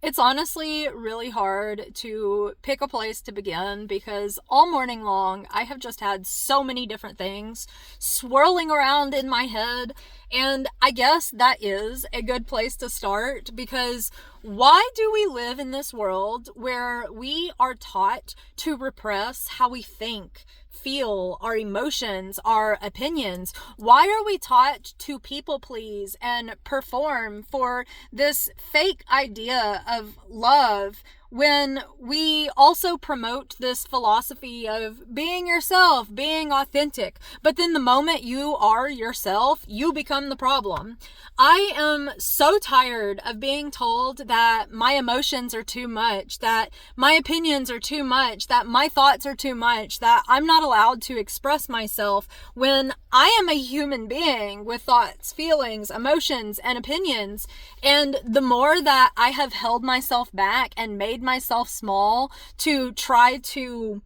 It's honestly really hard to pick a place to begin because all morning long I have just had so many different things swirling around in my head. And I guess that is a good place to start because why do we live in this world where we are taught to repress how we think, feel, our emotions, our opinions? Why are we taught to people please and perform for this fake idea of love when we also promote this philosophy of being yourself, being authentic? But then the moment you are yourself, you become the problem. I am so tired of being told that my emotions are too much, that my opinions are too much, that my thoughts are too much, that I'm not allowed to express myself when I am a human being with thoughts, feelings, emotions, and opinions. And the more that I have held myself back and made myself small to try to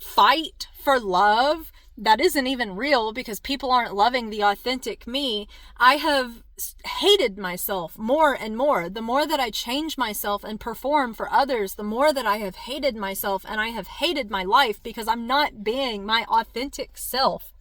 fight for love that isn't even real because people aren't loving the authentic me, I have hated myself more and more. The more that I change myself and perform for others, the more that I have hated myself, and I have hated my life because I'm not being my authentic self.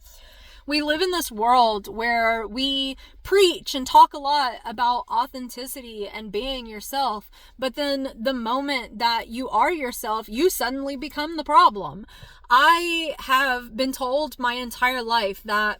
We live in this world where we preach and talk a lot about authenticity and being yourself, but then the moment that you are yourself, you suddenly become the problem. I have been told my entire life that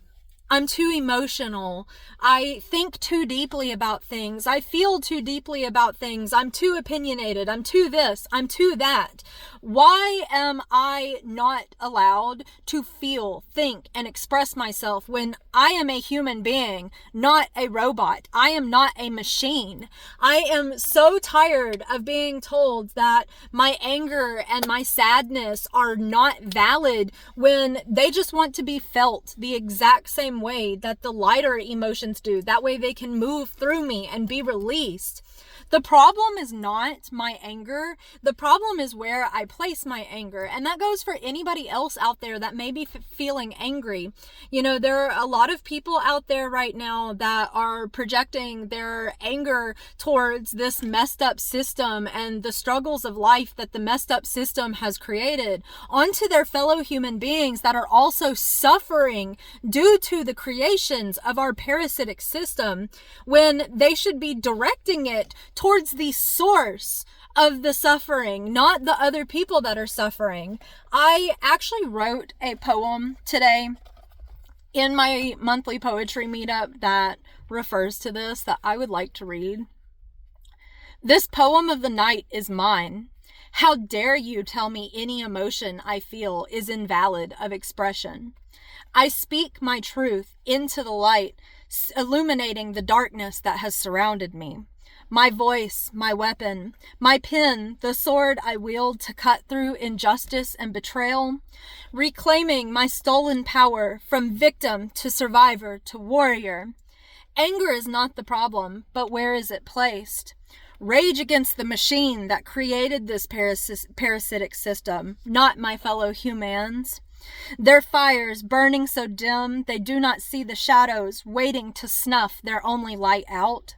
I'm too emotional. I think too deeply about things. I feel too deeply about things. I'm too opinionated. I'm too this. I'm too that. Why am I not allowed to feel, think, and express myself when I am a human being, not a robot? I am not a machine. I am so tired of being told that my anger and my sadness are not valid when they just want to be felt the exact same way that the lighter emotions do. That way they can move through me and be released. The problem is not my anger. The problem is where I place my anger. And that goes for anybody else out there that may be feeling angry. You know, there are a lot of people out there right now that are projecting their anger towards this messed up system and the struggles of life that the messed up system has created onto their fellow human beings that are also suffering due to the creations of our parasitic system, when they should be directing it towards the source of the suffering, not the other people that are suffering. I actually wrote a poem today in my monthly poetry meetup that refers to this, that I would like to read. This poem of the night is mine. How dare you tell me any emotion I feel is invalid of expression? I speak my truth into the light, illuminating the darkness that has surrounded me. My voice, my weapon, my pen, the sword I wield to cut through injustice and betrayal, reclaiming my stolen power from victim to survivor to warrior. Anger is not the problem, but where is it placed? Rage against the machine that created this parasitic system, not my fellow humans. Their fires burning so dim they do not see the shadows waiting to snuff their only light out.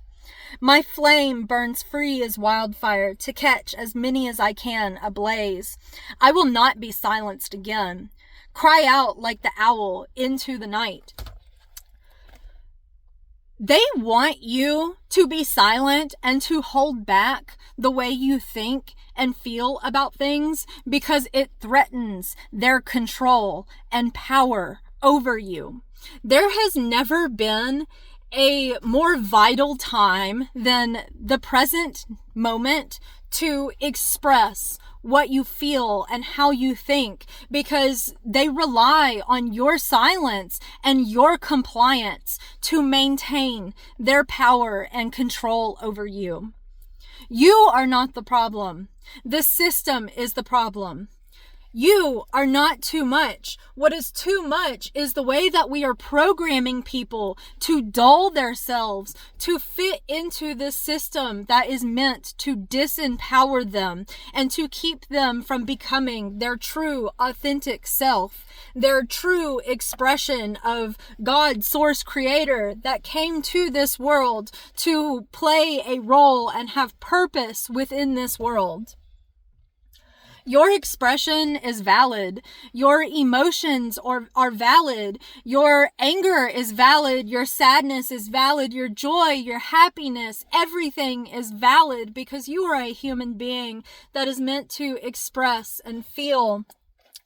My flame burns free as wildfire to catch as many as I can ablaze. I will not be silenced again. Cry out like the owl into the night. They want you to be silent and to hold back the way you think and feel about things because it threatens their control and power over you. There has never been a more vital time than the present moment to express what you feel and how you think, because they rely on your silence and your compliance to maintain their power and control over you. You are not the problem. The system is the problem. You are not too much. What is too much is the way that we are programming people to dull themselves, to fit into this system that is meant to disempower them and to keep them from becoming their true, authentic self, their true expression of God, source, creator, that came to this world to play a role and have purpose within this world. Your expression is valid. Your emotions are valid. Your anger is valid. Your sadness is valid. Your joy, your happiness, everything is valid because you are a human being that is meant to express and feel.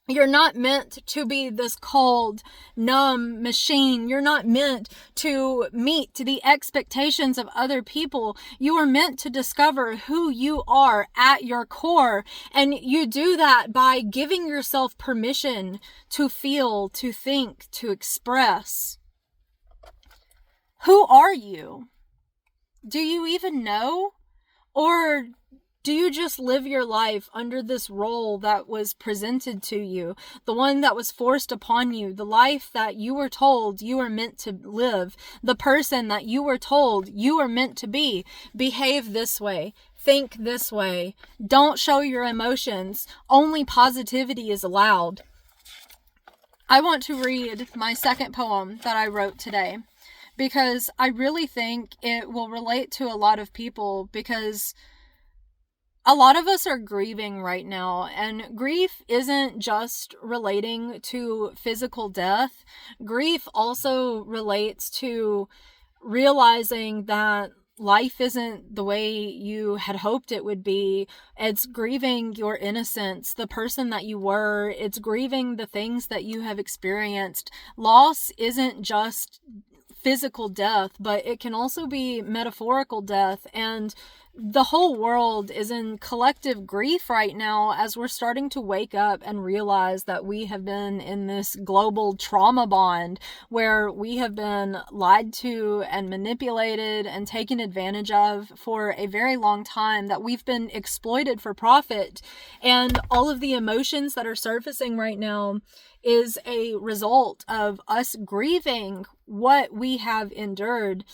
You're not meant to be this cold, numb machine. You're not meant to meet the expectations of other people. You are meant to discover who you are at your core. And you do that by giving yourself permission to feel, to think, to express. Who are you? Do you even know? Or do you just live your life under this role that was presented to you, the one that was forced upon you, the life that you were told you were meant to live, the person that you were told you were meant to be? Behave this way, think this way, don't show your emotions, only positivity is allowed. I want to read my second poem that I wrote today because I really think it will relate to a lot of people, because a lot of us are grieving right now, and grief isn't just relating to physical death. Grief also relates to realizing that life isn't the way you had hoped it would be. It's grieving your innocence, the person that you were. It's grieving the things that you have experienced. Loss isn't just physical death, but it can also be metaphorical death, and the whole world is in collective grief right now as we're starting to wake up and realize that we have been in this global trauma bond where we have been lied to and manipulated and taken advantage of for a very long time, that we've been exploited for profit. And all of the emotions that are surfacing right now is a result of us grieving what we have endured.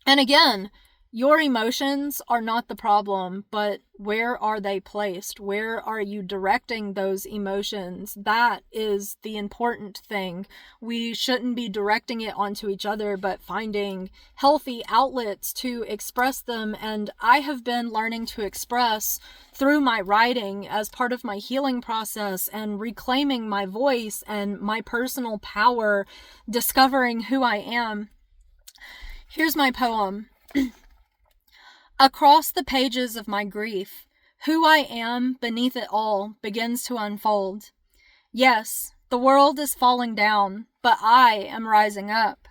And again, your emotions are not the problem, but where are they placed? Where are you directing those emotions? That is the important thing. We shouldn't be directing it onto each other, but finding healthy outlets to express them. And I have been learning to express through my writing as part of my healing process and reclaiming my voice and my personal power, discovering who I am. Here's my poem. Across the pages of my grief, who I am beneath it all begins to unfold. Yes, the world is falling down, but I am rising up.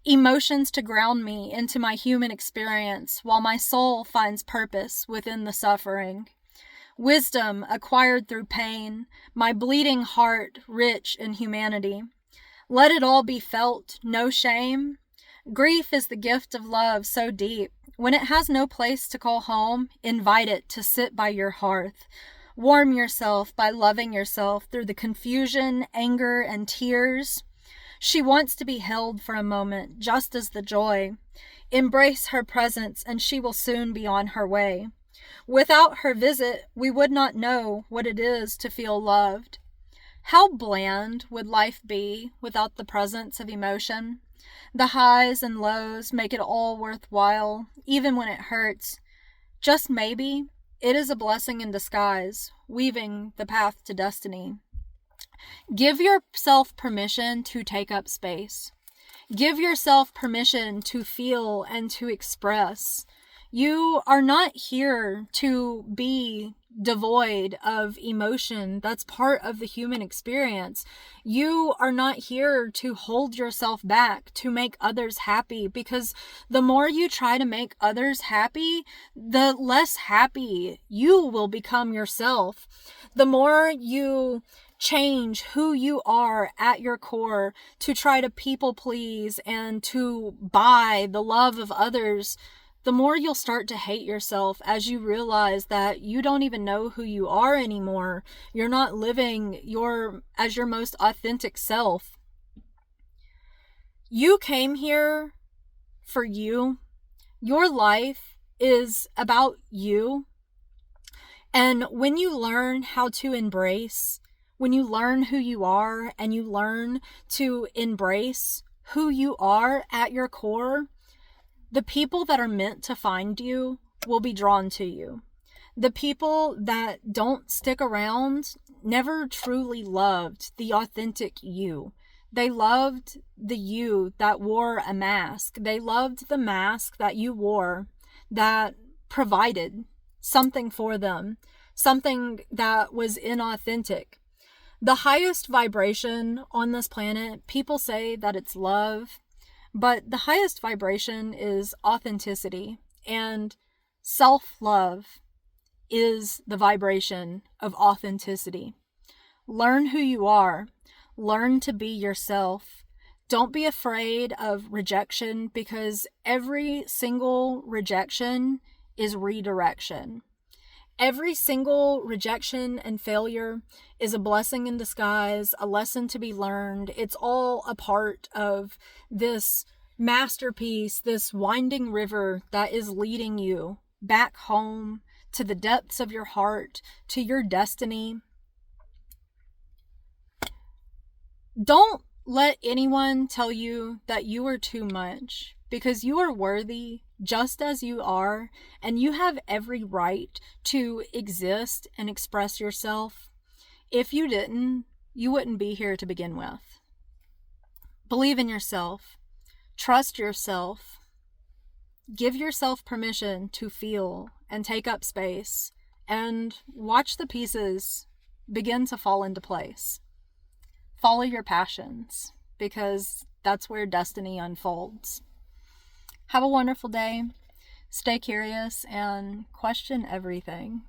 Emotions to ground me into my human experience while my soul finds purpose within the suffering. Wisdom acquired through pain, my bleeding heart rich in humanity. Let it all be felt, no shame. Grief is the gift of love so deep. When it has no place to call home, invite it to sit by your hearth. Warm yourself by loving yourself through the confusion, anger, and tears. She wants to be held for a moment, just as the joy. Embrace her presence, and she will soon be on her way. Without her visit, we would not know what it is to feel loved. How bland would life be without the presence of emotion? The highs and lows make it all worthwhile, even when it hurts. Just maybe, it is a blessing in disguise, weaving the path to destiny. Give yourself permission to take up space. Give yourself permission to feel and to express. You are not here to be devoid of emotion. That's part of the human experience. You are not here to hold yourself back to make others happy, because the more you try to make others happy, the less happy you will become yourself. The more you change who you are at your core to try to people please and to buy the love of others, the more you'll start to hate yourself as you realize that you don't even know who you are anymore. You're not living as your most authentic self. You came here for you. Your life is about you. And when you learn how to embrace, when you learn who you are and you learn to embrace who you are at your core, the people that are meant to find you will be drawn to you. The people that don't stick around never truly loved the authentic you. They loved the you that wore a mask. They loved the mask that you wore that provided something for them, something that was inauthentic. The highest vibration on this planet, people say that it's love, but the highest vibration is authenticity, and self-love is the vibration of authenticity. Learn who you are. Learn to be yourself. Don't be afraid of rejection, because every single rejection is redirection. Every single rejection and failure is a blessing in disguise, a lesson to be learned. It's all a part of this masterpiece, this winding river that is leading you back home to the depths of your heart, to your destiny. Don't let anyone tell you that you are too much, because you are worthy just as you are, and you have every right to exist and express yourself. If you didn't, you wouldn't be here to begin with. Believe in yourself. Trust yourself. Give yourself permission to feel and take up space, and watch the pieces begin to fall into place. Follow your passions, because that's where destiny unfolds. Have a wonderful day. Stay curious and question everything.